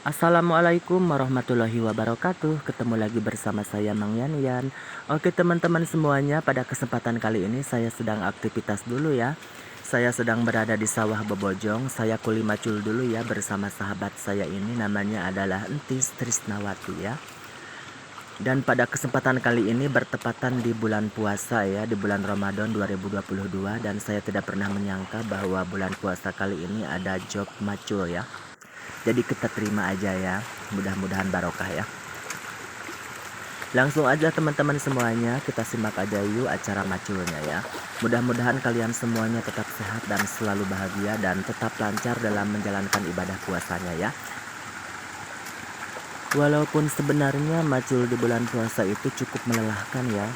Assalamualaikum warahmatullahi wabarakatuh. Ketemu lagi bersama saya Mang Yan. Oke teman-teman semuanya, pada kesempatan kali ini saya sedang aktivitas dulu ya. Saya sedang berada di sawah Bebojong. Saya kuli macul dulu ya bersama sahabat saya ini, namanya adalah Entis Trisnawati ya. Dan pada kesempatan kali ini bertepatan di bulan puasa ya, di bulan Ramadan 2022, dan saya tidak pernah menyangka bahwa bulan puasa kali ini ada job macul ya. Jadi kita terima aja ya, mudah-mudahan barokah ya. Langsung aja teman-teman semuanya, kita simak aja yuk acara maculnya ya. Mudah-mudahan kalian semuanya tetap sehat dan selalu bahagia dan tetap lancar dalam menjalankan ibadah puasanya ya. Walaupun sebenarnya macul di bulan puasa itu cukup melelahkan ya.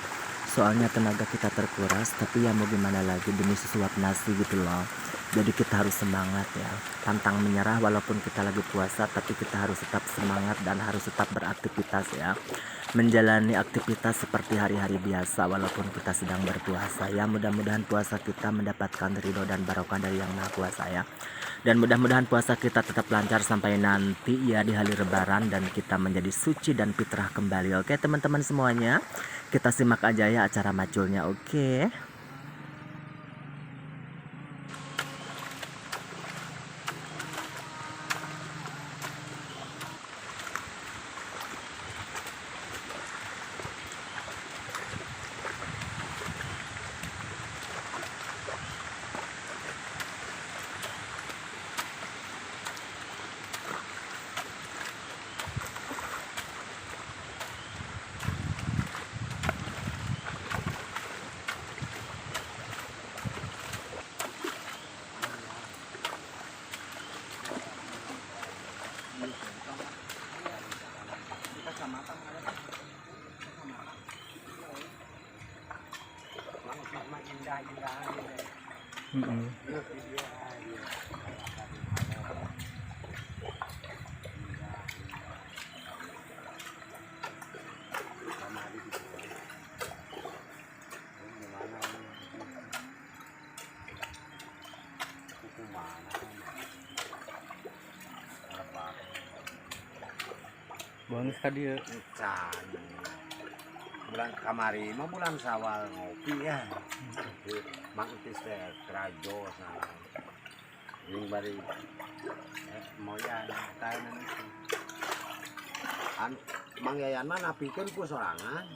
Soalnya tenaga kita terkuras, tapi ya mau gimana lagi, demi sesuap nasi gitu loh. Jadi kita harus semangat ya. Pantang menyerah walaupun kita lagi puasa, tapi kita harus tetap semangat dan harus tetap beraktivitas ya. Menjalani aktivitas seperti hari-hari biasa walaupun kita sedang berpuasa ya. Mudah-mudahan puasa kita mendapatkan ridho dan barokah dari Yang Maha Kuasa ya. Dan mudah-mudahan puasa kita tetap lancar sampai nanti ya di hari Lebaran, dan kita menjadi suci dan fitrah kembali. Oke teman-teman semuanya, kita simak aja ya acara maculnya. Oke. Bonus tadi ya. Bulan kamari mah bulan Sawal ngopi ya. Mang Entis teh kerajo sana. Yang bari moyan taenan itu. Mang Yayan mah napikeun ku sorangan.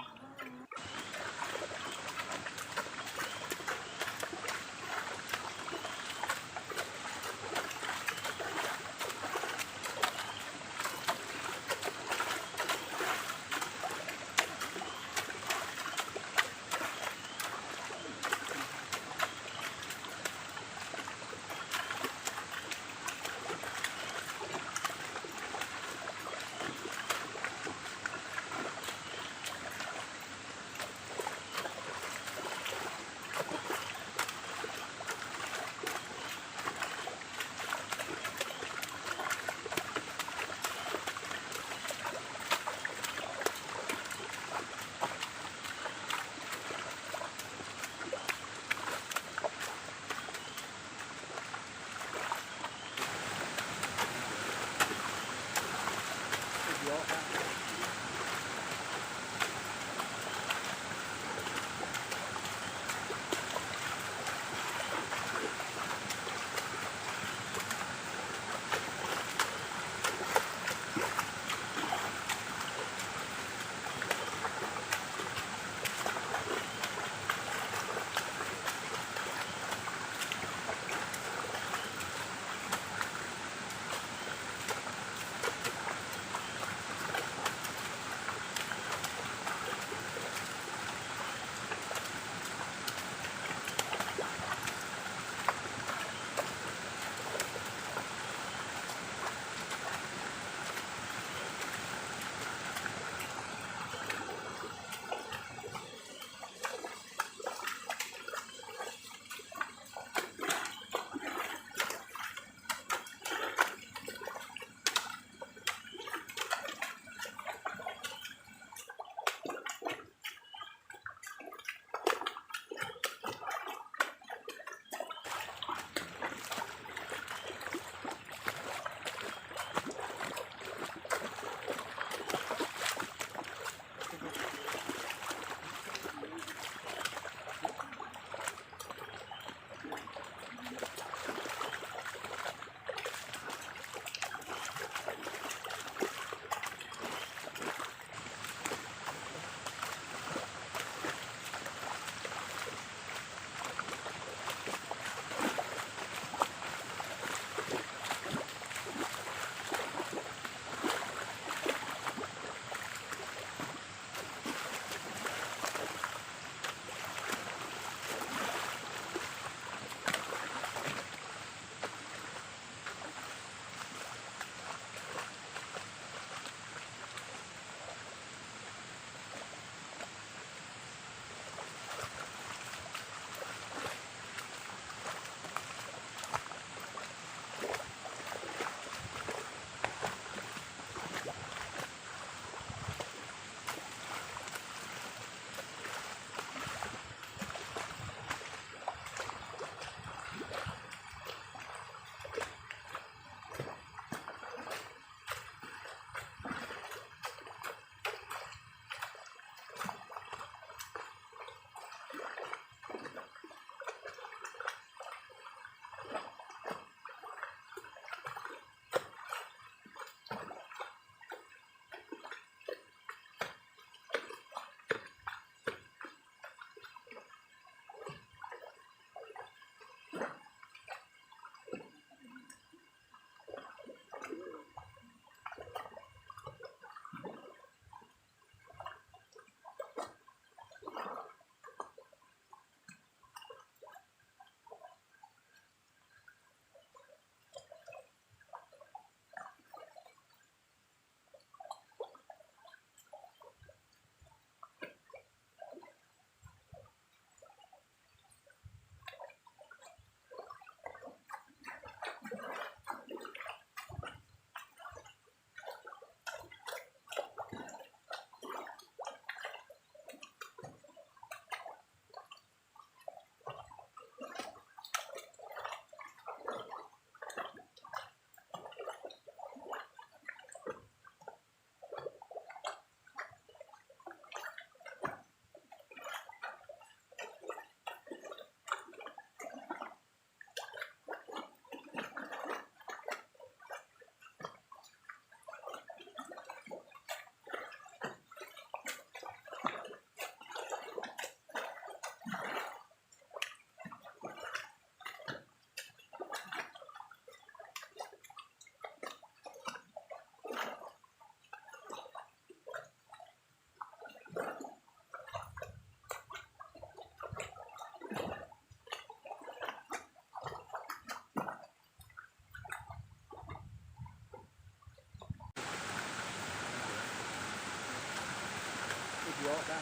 Trajo dah.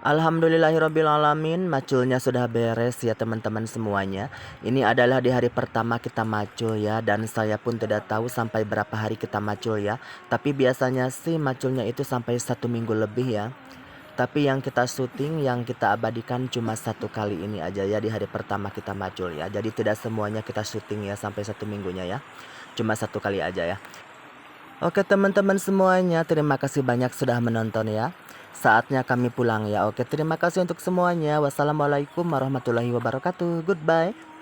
Alhamdulillahirrabbilalamin, maculnya sudah beres ya teman-teman semuanya. Ini adalah di hari pertama kita macul ya, dan saya pun tidak tahu sampai berapa hari kita macul ya. Tapi biasanya sih maculnya itu sampai 1 minggu lebih ya. Tapi yang kita syuting, yang kita abadikan cuma 1 kali ini aja ya, di hari pertama kita macul ya. Jadi tidak semuanya kita syuting ya sampai 1 minggunya ya. Cuma 1 kali aja ya. Oke teman-teman semuanya, terima kasih banyak sudah menonton ya. Saatnya kami pulang ya. Oke, terima kasih untuk semuanya. Wassalamualaikum warahmatullahi wabarakatuh. Goodbye.